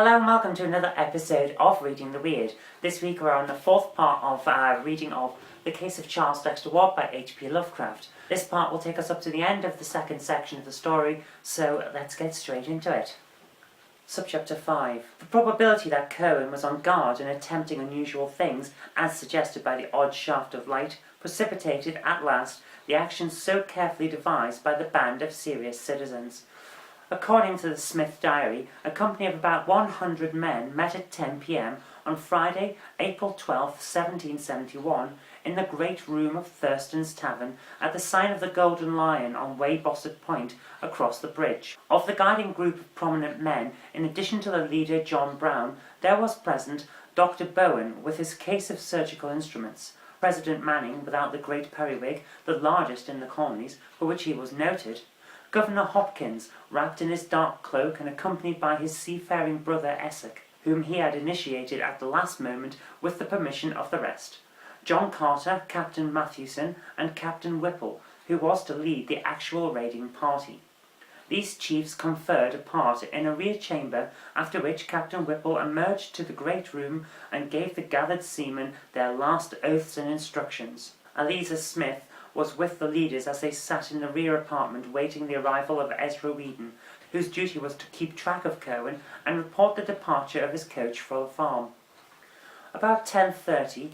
Hello and welcome to another episode of Reading the Weird. This week we're on the fourth part of our reading of The Case of Charles Dexter Ward by H.P. Lovecraft. This part will take us up to the end of the second section of the story, so let's get straight into it. Subchapter 5. The probability that Cohen was on guard and attempting unusual things, as suggested by the odd shaft of light, precipitated, at last, the actions so carefully devised by the band of serious citizens. According to the Smith diary, a company of about 100 men met at 10 p.m. on Friday, April 12, 1771, in the great room of Thurston's Tavern at the sign of the Golden Lion on Waybossett Point across the bridge. Of the guiding group of prominent men, in addition to the leader John Brown, there was present Dr. Bowen with his case of surgical instruments, President Manning without the great periwig, the largest in the colonies, for which he was noted, Governor Hopkins, wrapped in his dark cloak and accompanied by his seafaring brother Essex, whom he had initiated at the last moment with the permission of the rest, John Carter, Captain Mathewson, and Captain Whipple, who was to lead the actual raiding party. These chiefs conferred apart in a rear chamber, after which Captain Whipple emerged to the great room and gave the gathered seamen their last oaths and instructions. Eliza Smith was with the leaders as they sat in the rear apartment waiting the arrival of Ezra Whedon, whose duty was to keep track of Cohen and report the departure of his coach for the farm. About 10:30,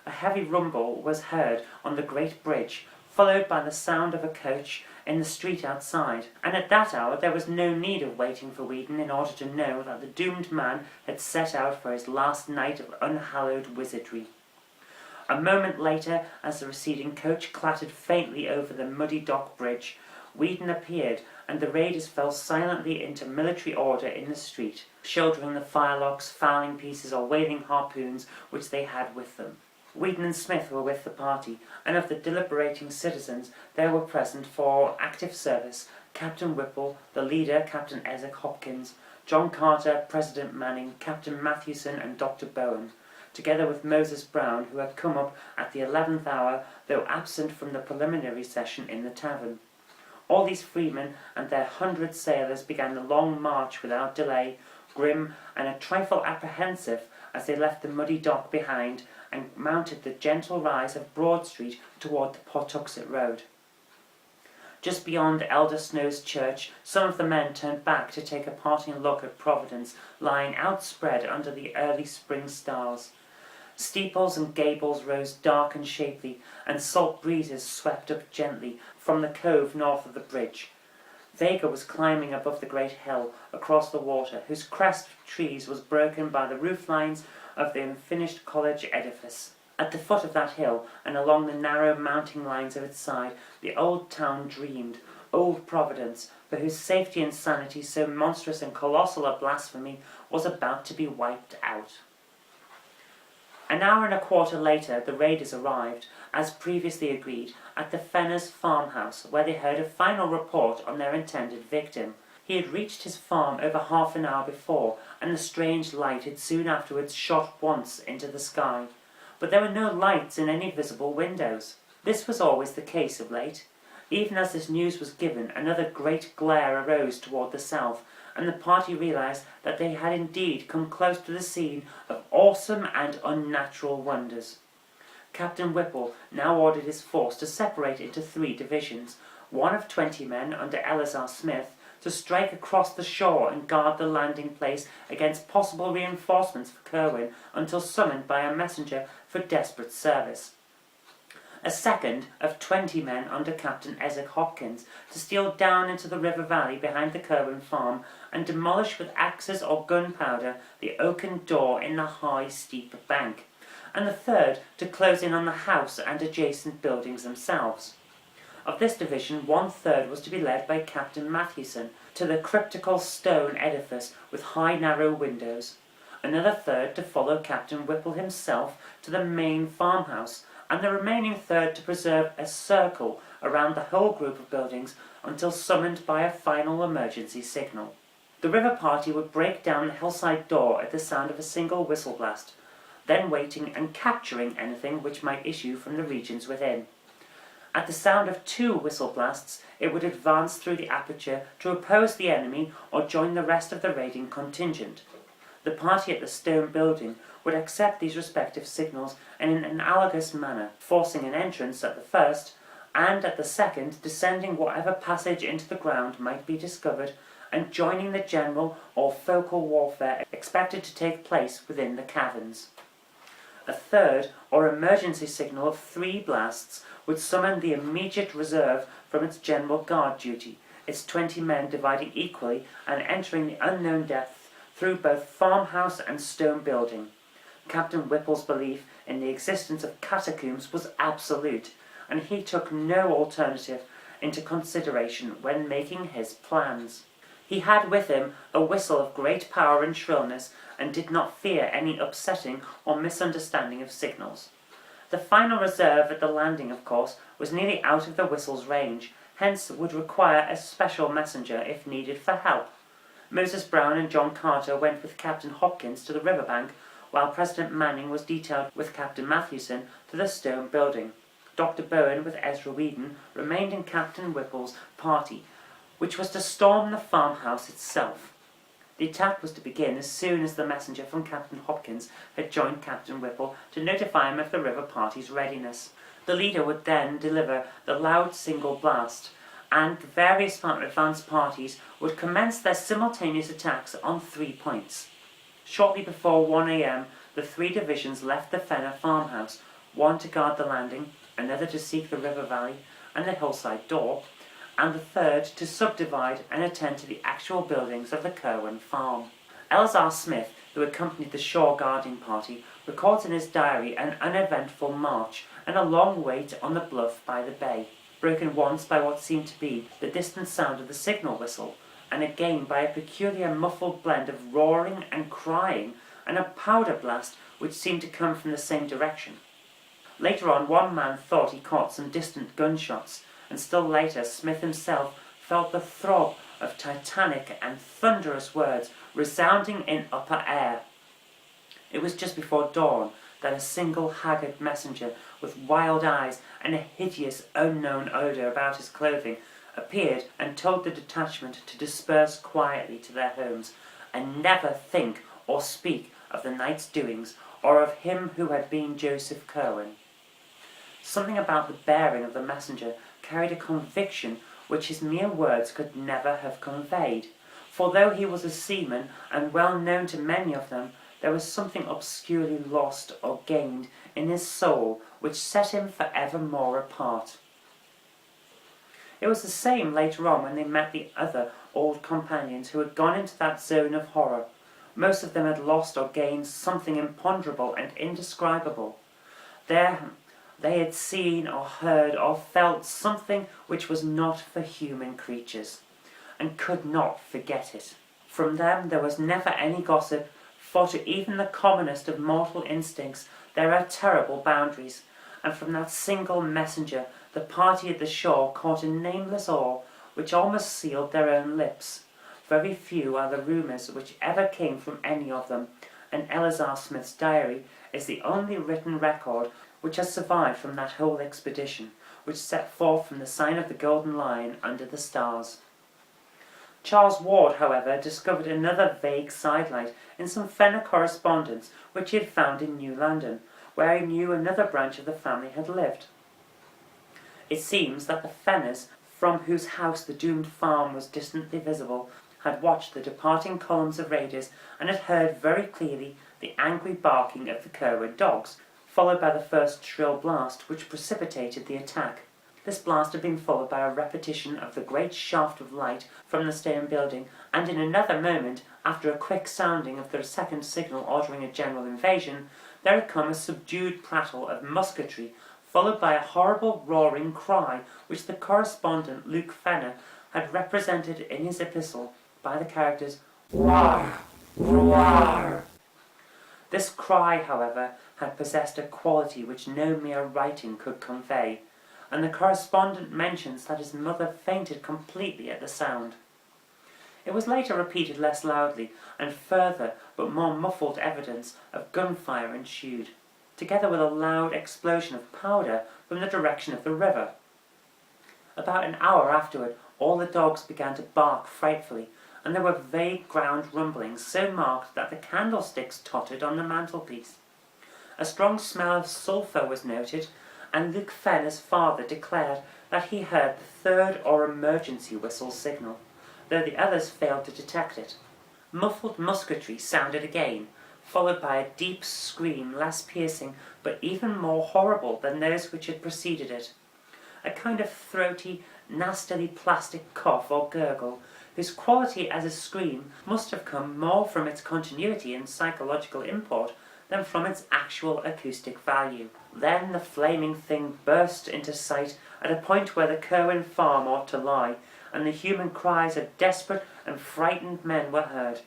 a heavy rumble was heard on the great bridge, followed by the sound of a coach in the street outside, and at that hour there was no need of waiting for Whedon in order to know that the doomed man had set out for his last night of unhallowed wizardry. A moment later, as the receding coach clattered faintly over the muddy dock bridge, Whedon appeared, and the raiders fell silently into military order in the street, shouldering the firelocks, fowling pieces, or waving harpoons which they had with them. Whedon and Smith were with the party, and of the deliberating citizens there were present for active service Captain Whipple, the leader Captain Essex Hopkins, John Carter, President Manning, Captain Mathewson, and Dr. Bowen, together with Moses Brown, who had come up at the 11th hour, though absent from the preliminary session in the tavern. All these freemen and their 100 sailors began the long march without delay, grim and a trifle apprehensive as they left the muddy dock behind and mounted the gentle rise of Broad Street toward the Pawtuxet Road. Just beyond Elder Snow's church, some of the men turned back to take a parting look at Providence lying outspread under the early spring stars. Steeples and gables rose dark and shapely, and salt breezes swept up gently from the cove north of the bridge. Vega was climbing above the great hill across the water, whose crest of trees was broken by the roof lines of the unfinished college edifice. At the foot of that hill, and along the narrow mounting lines of its side, the old town dreamed, old Providence, for whose safety and sanity so monstrous and colossal a blasphemy was about to be wiped out. An hour and a quarter later the raiders arrived, as previously agreed, at the Fenners farmhouse, where they heard a final report on their intended victim. He had reached his farm over half an hour before, and the strange light had soon afterwards shot once into the sky. But there were no lights in any visible windows. This was always the case of late. Even as this news was given, another great glare arose toward the south, and the party realized that they had indeed come close to the scene of awesome and unnatural wonders. Captain Whipple now ordered his force to separate into 3 divisions, one of 20 men under Eleazar Smith, to strike across the shore and guard the landing place against possible reinforcements for Cohen until summoned by a messenger for desperate service. A second of 20 men under Captain Essex Hopkins to steal down into the river valley behind the Cohen farm and demolish with axes or gunpowder the oaken door in the high, steep bank, and the third to close in on the house and adjacent buildings themselves. Of this division, 1/3 was to be led by Captain Mathewson to the cryptical stone edifice with high narrow windows, another third to follow Captain Whipple himself to the main farmhouse, and the remaining third to preserve a circle around the whole group of buildings until summoned by a final emergency signal. The river party would break down the hillside door at the sound of a single whistle blast, then waiting and capturing anything which might issue from the regions within. At the sound of 2 whistle blasts, it would advance through the aperture to oppose the enemy or join the rest of the raiding contingent. The party at the stone building would accept these respective signals in an analogous manner, forcing an entrance at the first, and at the second descending whatever passage into the ground might be discovered, and joining the general or focal warfare expected to take place within the caverns. A third or emergency signal of 3 blasts would summon the immediate reserve from its general guard duty, its 20 men dividing equally and entering the unknown depth through both farmhouse and stone building. Captain Whipple's belief in the existence of catacombs was absolute, and he took no alternative into consideration when making his plans. He had with him a whistle of great power and shrillness, and did not fear any upsetting or misunderstanding of signals. The final reserve at the landing, of course, was nearly out of the whistle's range, hence would require a special messenger if needed for help. Moses Brown and John Carter went with Captain Hopkins to the riverbank, while President Manning was detailed with Captain Matthewson to the stone building. Dr. Bowen with Ezra Whedon remained in Captain Whipple's party, which was to storm the farmhouse itself. The attack was to begin as soon as the messenger from Captain Hopkins had joined Captain Whipple to notify him of the river party's readiness. The leader would then deliver the loud single blast, and the various advance parties would commence their simultaneous attacks on 3 points. Shortly before 1 a.m, the 3 divisions left the Fenner farmhouse, one to guard the landing, another to seek the river valley and the hillside door, and the third to subdivide and attend to the actual buildings of the Kerwin farm. Eleazar Smith, who accompanied the shore guarding party, records in his diary an uneventful march and a long wait on the bluff by the bay, broken once by what seemed to be the distant sound of the signal whistle, and again by a peculiar muffled blend of roaring and crying and a powder blast which seemed to come from the same direction. Later on, one man thought he caught some distant gunshots, and still later Smith himself felt the throb of titanic and thunderous words resounding in upper air. It was just before dawn that a single haggard messenger with wild eyes and a hideous unknown odour about his clothing appeared and told the detachment to disperse quietly to their homes, and never think or speak of the night's doings or of him who had been Joseph Kerwin. Something about the bearing of the messenger carried a conviction which his mere words could never have conveyed, for though he was a seaman and well known to many of them, there was something obscurely lost or gained in his soul which set him for evermore apart. It was the same later on when they met the other old companions who had gone into that zone of horror. Most of them had lost or gained something imponderable and indescribable. There they had seen or heard or felt something which was not for human creatures, and could not forget it. From them there was never any gossip, for to even the commonest of mortal instincts there are terrible boundaries, and from that single messenger the party at the shore caught a nameless awe which almost sealed their own lips. Very few are the rumours which ever came from any of them, and Eleazar Smith's diary is the only written record which has survived from that whole expedition, which set forth from the sign of the Golden Lion under the stars. Charles Ward, however, discovered another vague sidelight in some Fenner correspondence which he had found in New London, where he knew another branch of the family had lived. It seems that the Fenners, from whose house the doomed farm was distantly visible, had watched the departing columns of raiders and had heard very clearly the angry barking of the Kerwin dogs, followed by the first shrill blast which precipitated the attack. This blast had been followed by a repetition of the great shaft of light from the stone building, and in another moment, after a quick sounding of the second signal ordering a general invasion, there had come a subdued prattle of musketry, followed by a horrible roaring cry which the correspondent Luke Fenner had represented in his epistle by the characters "War! War!" This cry, however, had possessed a quality which no mere writing could convey, and the correspondent mentions that his mother fainted completely at the sound. It was later repeated less loudly, and further but more muffled evidence of gunfire ensued, together with a loud explosion of powder from the direction of the river. About an hour afterward, all the dogs began to bark frightfully, and there were vague ground rumblings so marked that the candlesticks tottered on the mantelpiece. A strong smell of sulphur was noted, and Luke Fenner's father declared that he heard the third or emergency whistle signal, though the others failed to detect it. Muffled musketry sounded again, followed by a deep scream less piercing but even more horrible than those which had preceded it. A kind of throaty, nastily plastic cough or gurgle, whose quality as a scream must have come more from its continuity and psychological import than from its actual acoustic value. Then the flaming thing burst into sight at a point where the Kerwin farm ought to lie, and the human cries of desperate and frightened men were heard.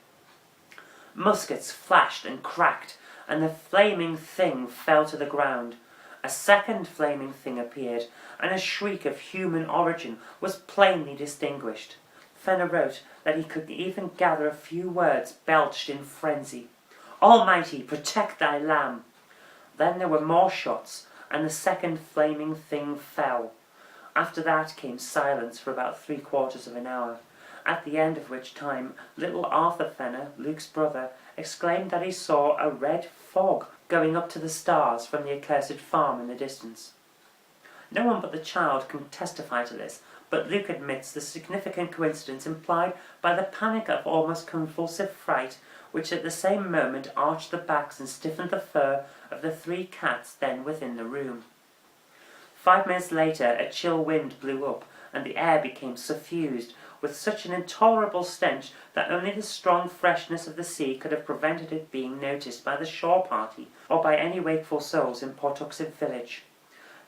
Muskets flashed and cracked, and the flaming thing fell to the ground. A second flaming thing appeared, and a shriek of human origin was plainly distinguished. Fenner wrote that he could even gather a few words belched in frenzy. "Almighty, protect thy lamb!" Then there were more shots, and the second flaming thing fell. After that came silence for about 3/4 of an hour, at the end of which time little Arthur Fenner, Luke's brother, exclaimed that he saw a red fog going up to the stars from the accursed farm in the distance. No one but the child can testify to this, but Luke admits the significant coincidence implied by the panic of almost convulsive fright which at the same moment arched the backs and stiffened the fur of the 3 cats then within the room. 5 minutes later a chill wind blew up, and the air became suffused with such an intolerable stench that only the strong freshness of the sea could have prevented it being noticed by the shore party or by any wakeful souls in Portuxet village.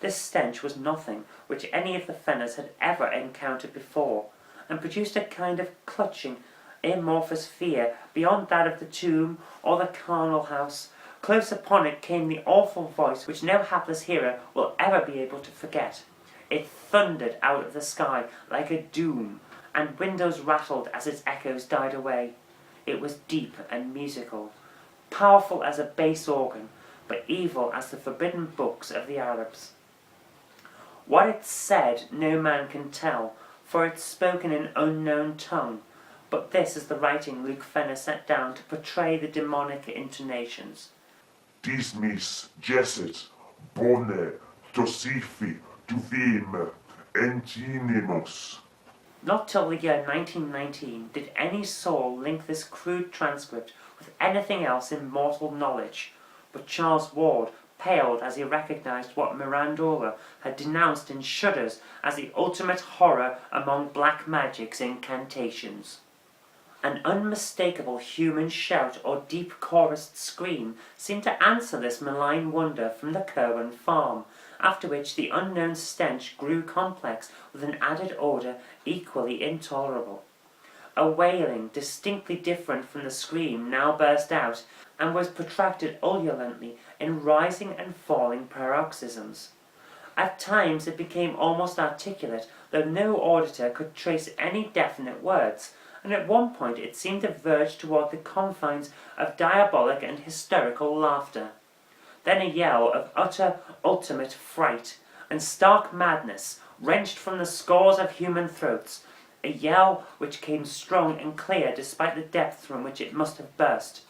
This stench was nothing which any of the Fenners had ever encountered before, and produced a kind of clutching, amorphous fear beyond that of the tomb or the carnal house. Close upon it came the awful voice which no hapless hearer will ever be able to forget. It thundered out of the sky like a doom, and windows rattled as its echoes died away. It was deep and musical, powerful as a bass organ, but evil as the forbidden books of the Arabs. What it said no man can tell, for it spoke in an unknown tongue, but this is the writing Luke Fenner set down to portray the demonic intonations. Dismis jesset, bone, tosifi, tuvim, entinemus. Not till the year 1919 did any soul link this crude transcript with anything else in mortal knowledge, but Charles Ward paled as he recognized what Mirandola had denounced in shudders as the ultimate horror among black magic's incantations. An unmistakable human shout or deep chorused scream seemed to answer this malign wonder from the Kerwin farm, after which the unknown stench grew complex with an added odour equally intolerable. A wailing, distinctly different from the scream, now burst out, and was protracted ululantly in rising and falling paroxysms. At times it became almost articulate, though no auditor could trace any definite words, and at one point it seemed to verge toward the confines of diabolic and hysterical laughter. Then a yell of utter, ultimate fright and stark madness wrenched from the scores of human throats, a yell which came strong and clear despite the depth from which it must have burst.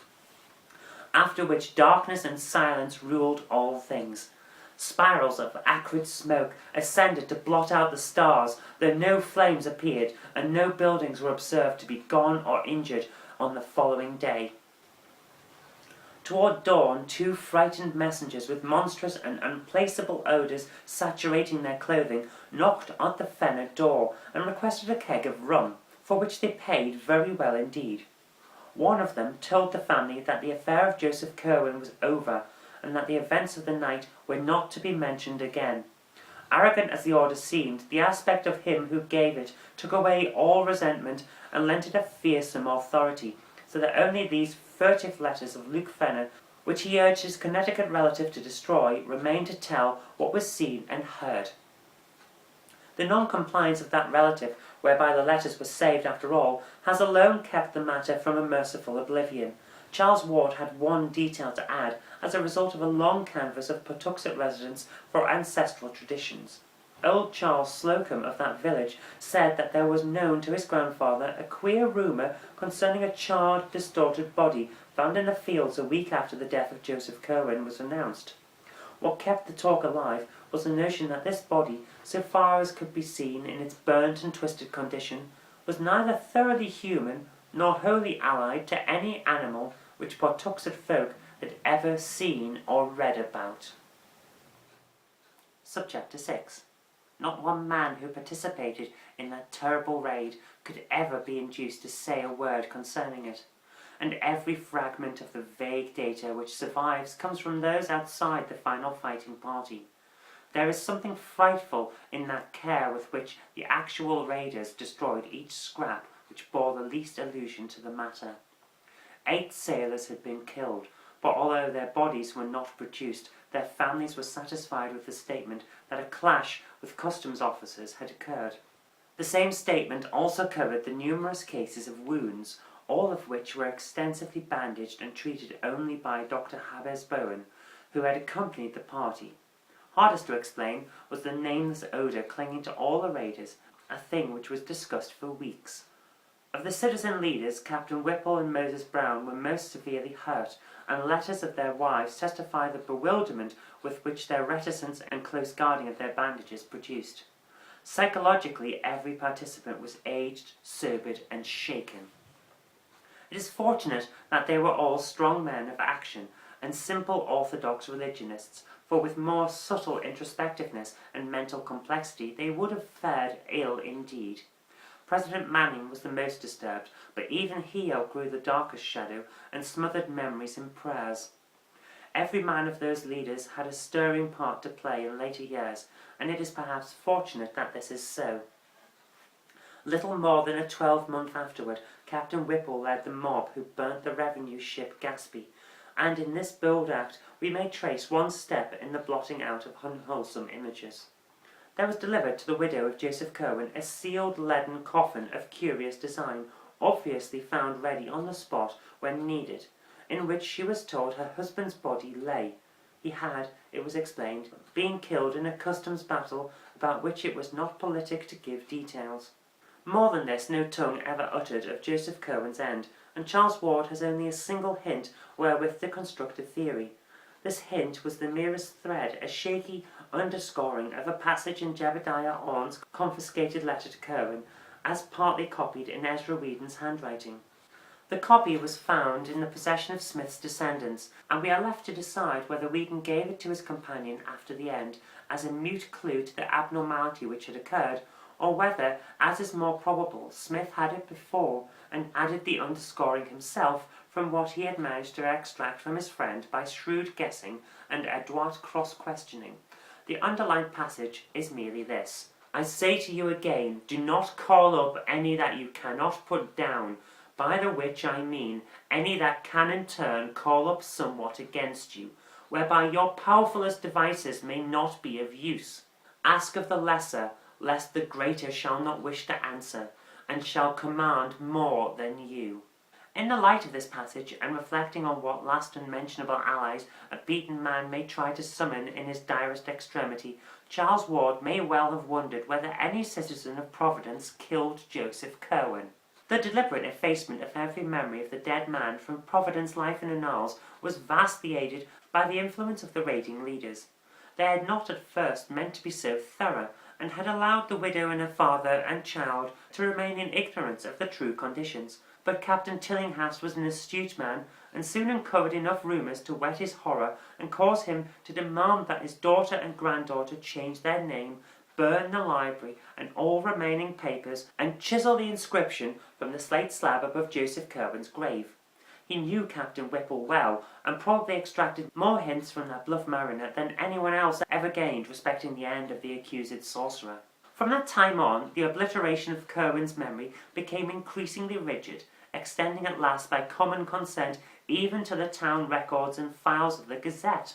After which darkness and silence ruled all things. Spirals of acrid smoke ascended to blot out the stars, though no flames appeared, and no buildings were observed to be gone or injured on the following day. Toward dawn, 2 frightened messengers with monstrous and unplaceable odours saturating their clothing knocked at the Fenner door and requested a keg of rum, for which they paid very well indeed. One of them told the family that the affair of Joseph Kerwin was over, and that the events of the night were not to be mentioned again. Arrogant as the order seemed, the aspect of him who gave it took away all resentment and lent it a fearsome authority, so that only these furtive letters of Luke Fenner, which he urged his Connecticut relative to destroy, remained to tell what was seen and heard. The non-compliance of that relative, whereby the letters were saved after all, has alone kept the matter from a merciful oblivion. Charles Ward had one detail to add, as a result of a long canvass of Patuxet residents for ancestral traditions. Old Charles Slocum of that village said that there was known to his grandfather a queer rumour concerning a charred, distorted body found in the fields a week after the death of Joseph Curwen was announced. What kept the talk alive was the notion that this body, so far as could be seen in its burnt and twisted condition, was neither thoroughly human nor wholly allied to any animal which Pawtuxet folk had ever seen or read about. Subchapter 6. Not one man who participated in that terrible raid could ever be induced to say a word concerning it, and every fragment of the vague data which survives comes from those outside the final fighting party. There is something frightful in that care with which the actual raiders destroyed each scrap which bore the least allusion to the matter. 8 sailors had been killed, but although their bodies were not produced, their families were satisfied with the statement that a clash with customs officers had occurred. The same statement also covered the numerous cases of wounds, all of which were extensively bandaged and treated only by Dr. Jabez Bowen, who had accompanied the party. Hardest to explain was the nameless odour clinging to all the raiders, a thing which was discussed for weeks. Of the citizen leaders, Captain Whipple and Moses Brown were most severely hurt, and letters of their wives testify the bewilderment with which their reticence and close guarding of their bandages produced. Psychologically, every participant was aged, sobered, and shaken. It is fortunate that they were all strong men of action and simple orthodox religionists, for with more subtle introspectiveness and mental complexity they would have fared ill indeed. President Manning was the most disturbed, but even he outgrew the darkest shadow and smothered memories in prayers. Every man of those leaders had a stirring part to play in later years, and it is perhaps fortunate that this is so. Little more than a 12-month afterward, Captain Whipple led the mob who burnt the revenue ship Gaspee, and in this bold act we may trace one step in the blotting out of unwholesome images. There was delivered to the widow of Joseph Curwen a sealed leaden coffin of curious design, obviously found ready on the spot when needed, in which she was told her husband's body lay. He had, it was explained, been killed in a customs battle about which it was not politic to give details. More than this no tongue ever uttered of Joseph Curwen's end, and Charles Ward has only a single hint wherewith to construct a theory. This hint was the merest thread, a shaky underscoring of a passage in Jebediah Orne's confiscated letter to Curwen, as partly copied in Ezra Whedon's handwriting. The copy was found in the possession of Smith's descendants, and we are left to decide whether Whedon gave it to his companion after the end as a mute clue to the abnormality which had occurred, or whether, as is more probable, Smith had it before and added the underscoring himself from what he had managed to extract from his friend by shrewd guessing and adroit cross-questioning. The underlined passage is merely this: I say to you again, do not call up any that you cannot put down, by the which I mean any that can in turn call up somewhat against you, whereby your powerfulest devices may not be of use. Ask of the lesser, lest the greater shall not wish to answer, and shall command more than you. In the light of this passage, and reflecting on what last unmentionable allies a beaten man may try to summon in his direst extremity, Charles Ward may well have wondered whether any citizen of Providence killed Joseph Curwen. The deliberate effacement of every memory of the dead man from Providence life in annals was vastly aided by the influence of the raiding leaders. They had not at first meant to be so thorough, and had allowed the widow and her father and child to remain in ignorance of the true conditions. But Captain Tillinghast was an astute man, and soon uncovered enough rumours to whet his horror and cause him to demand that his daughter and granddaughter change their name, burn the library and all remaining papers, and chisel the inscription from the slate slab above Joseph Curwen's grave. He knew Captain Whipple well, and probably extracted more hints from that bluff mariner than anyone else ever gained respecting the end of the accused sorcerer. From that time on, the obliteration of Curwen's memory became increasingly rigid, extending at last by common consent even to the town records and files of the Gazette.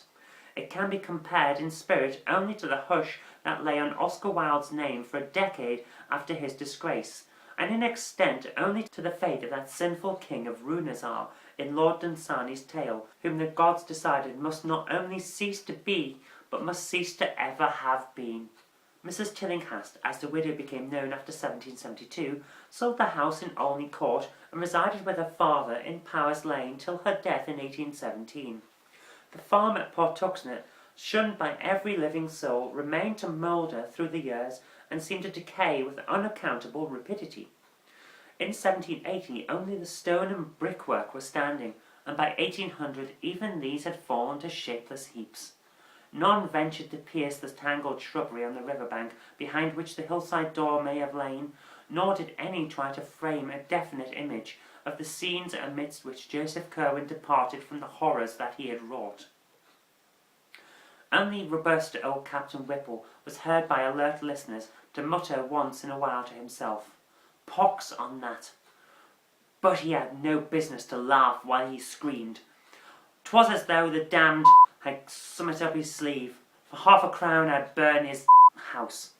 It can be compared in spirit only to the hush that lay on Oscar Wilde's name for a decade after his disgrace, and in extent only to the fate of that sinful king of Runazar in Lord Dunsany's tale, whom the gods decided must not only cease to be, but must cease to ever have been. Mrs. Tillinghast, as the widow became known after 1772, sold the house in Olney Court and resided with her father in Powers Lane till her death in 1817. The farm at Portuxnet, shunned by every living soul, remained to moulder through the years and seemed to decay with unaccountable rapidity. In 1780 only the stone and brickwork were standing, and by 1800 even these had fallen to shapeless heaps. None ventured to pierce the tangled shrubbery on the river-bank, behind which the hillside door may have lain, nor did any try to frame a definite image of the scenes amidst which Joseph Curwen departed from the horrors that he had wrought. Only robust old Captain Whipple was heard by alert listeners to mutter once in a while to himself, "Pox on that!" But he had no business to laugh while he screamed. 'Twas as though the damned had summat up his sleeve. For half a crown I'd burn his house.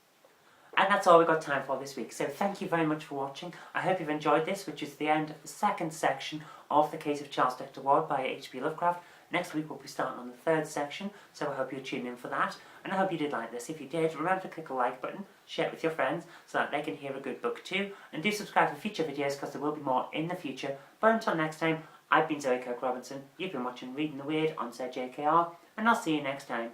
And that's all we've got time for this week. So thank you very much for watching. I hope you've enjoyed this, which is the end of the second section of The Case of Charles Dexter Ward by H.P. Lovecraft. Next week we'll be starting on the third section, so I hope you'll tune in for that. And I hope you did like this. If you did, remember to click the like button, share it with your friends so that they can hear a good book too. And do subscribe for future videos because there will be more in the future. But until next time, I've been Zoe Kirk-Robinson. You've been watching Reading the Weird on Sir JKR, and I'll see you next time.